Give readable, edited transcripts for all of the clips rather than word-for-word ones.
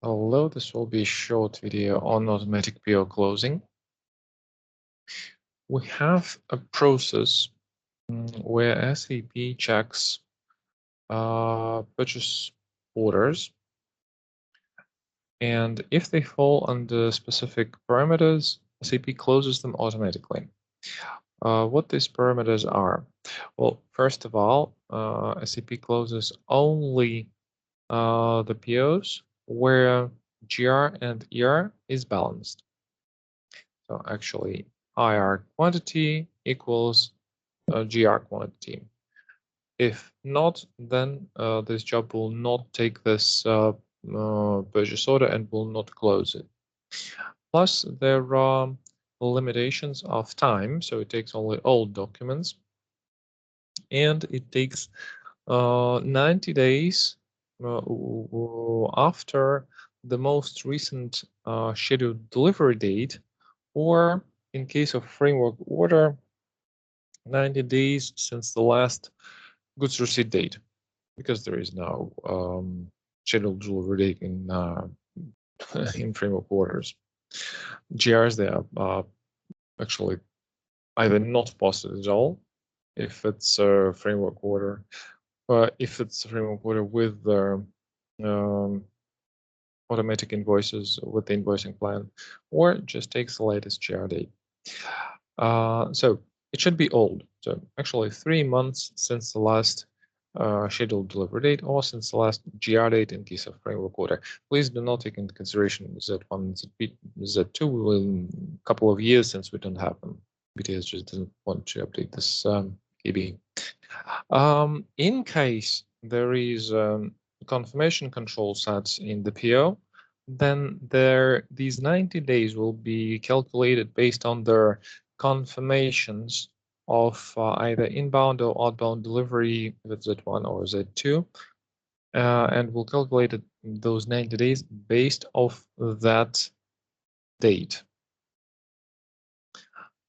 Although this will be a short video on automatic PO closing, we have a process where SAP checks purchase orders, and if they fall under specific parameters, SAP closes them automatically. What these parameters are? Well, first of all, SAP closes only the POs where GR and ER is balanced. So actually, IR quantity equals GR quantity. If not, then this job will not take this purchase order and will not close it. Plus, there are limitations of time, so it takes only old documents, and it takes 90 days after the most recent scheduled delivery date, or in case of framework order, 90 days since the last goods receipt date, because there is no scheduled delivery date in in framework orders. GRs, they are actually either not posted at all if it's a framework order, but if it's a framework order with the automatic invoices with the invoicing plan, or just takes the latest GR date. So it should be old. So actually 3 months since the last scheduled delivery date or since the last GR date in case of framework order. Please do not take into consideration Z1, Z2 in a couple of years since we don't have them. BTS just doesn't want to update this KB. In case there is confirmation control sets in the PO, then these 90 days will be calculated based on their confirmations of either inbound or outbound delivery with Z1 or Z2, and we'll calculate those 90 days based off that date.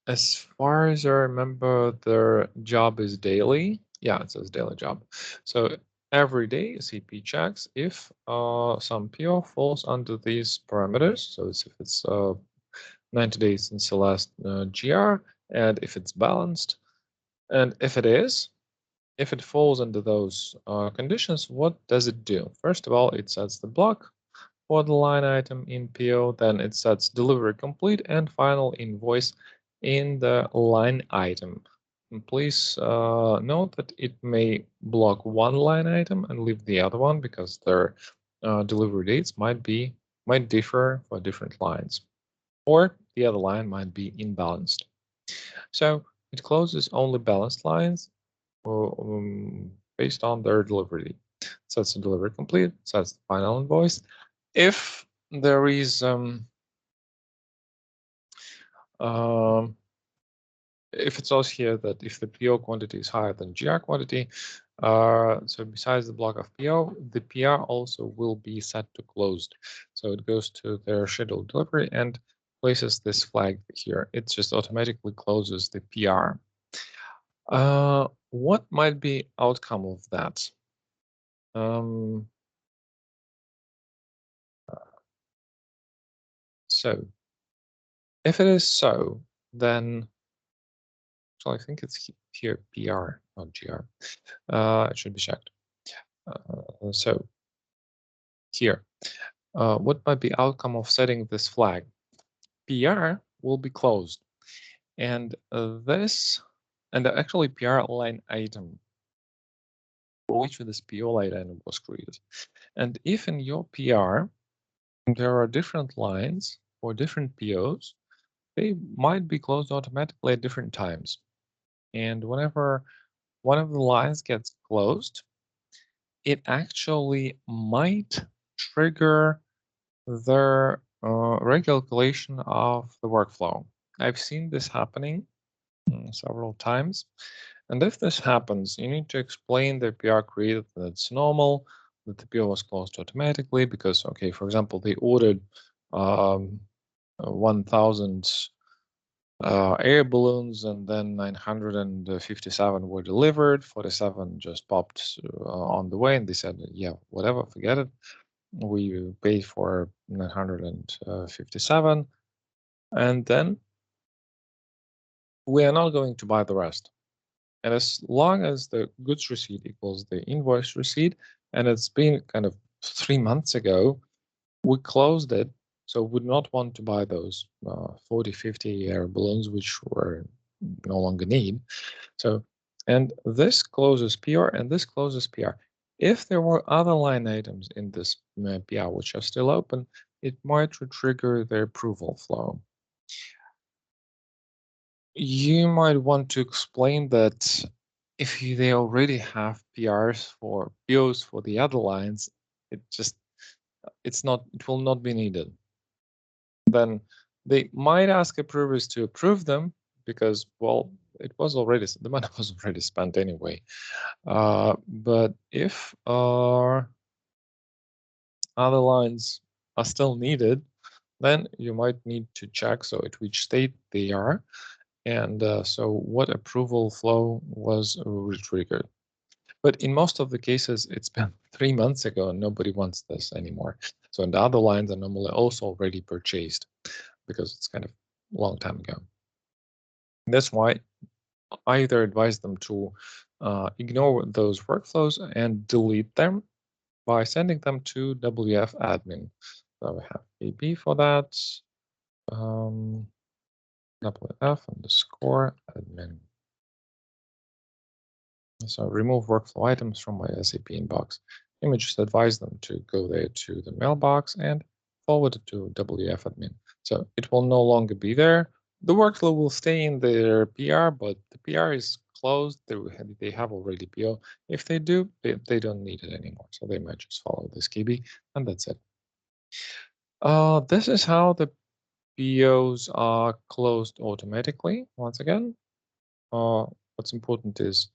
As far as I remember, their job is daily. Yeah, it says daily job. So every day SAP checks if some PO falls under these parameters. So if it's 90 days since the last GR, and if it's balanced, and if it falls under those conditions, what does it do? First of all, it sets the block for the line item in PO, then it sets delivery complete and final invoice in the line item. And please note that it may block one line item and leave the other one because their delivery dates might differ for different lines, or the other line might be imbalanced. So it closes only balanced lines based on their delivery date. Sets the delivery complete, sets the final invoice. If there is if it says here that if the PO quantity is higher than GR quantity, so besides the block of PO, the PR also will be set to closed. So it goes to their scheduled delivery and places this flag here. It just automatically closes the PR. What might be outcome of that? So if it is so, then so I think it's here PR, not GR. It should be checked. So here, what might be outcome of setting this flag? PR will be closed, and actually PR line item for which this PO line item was created. And if in your PR there are different lines for different POs, they might be closed automatically at different times. And whenever one of the lines gets closed, it actually might trigger the recalculation of the workflow. I've seen this happening several times. And if this happens, you need to explain the PR created that it's normal, that the PO was closed automatically because, okay, for example, they ordered 1,000 air balloons and then 957 were delivered, 47 just popped on the way, and they said, yeah, whatever, forget it. we paid for 957, and then we are not going to buy the rest. And as long as the goods receipt equals the invoice receipt, and it's been kind of 3 months ago, we closed it. So we would not want to buy those 40, 50 air balloons, which were no longer need. So, and this closes PR and this closes PR. If there were other line items in this PR which are still open, it might trigger the approval flow. You might want to explain that if they already have PRs for POs for the other lines, it will not be needed. Then they might ask approvers to approve them because, well, the money was already spent anyway. But if other lines are still needed, then you might need to check so at which state they are, and so what approval flow was triggered. But in most of the cases, it's been 3 months ago and nobody wants this anymore. So the other lines are normally also already purchased because it's kind of a long time ago. That's why I either advise them to ignore those workflows and delete them by sending them to WF admin. So we have VB for that. WF_admin. So remove workflow items from my SAP inbox. Let me just advise them to go there to the mailbox and forward it to WF admin. So it will no longer be there. The workflow will stay in their PR, but the PR is closed. They have already PO. If they do, they don't need it anymore. So they might just follow this KB, and that's it. This is how the POs are closed automatically. Once again, what's important is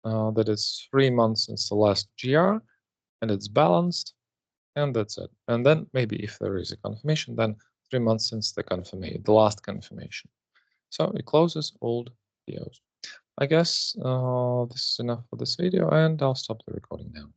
that it's 3 months since the last GR, and it's balanced, and that's it. And then maybe if there is a confirmation, then 3 months since the last confirmation. So it closes old POs. I guess this is enough for this video, and I'll stop the recording now.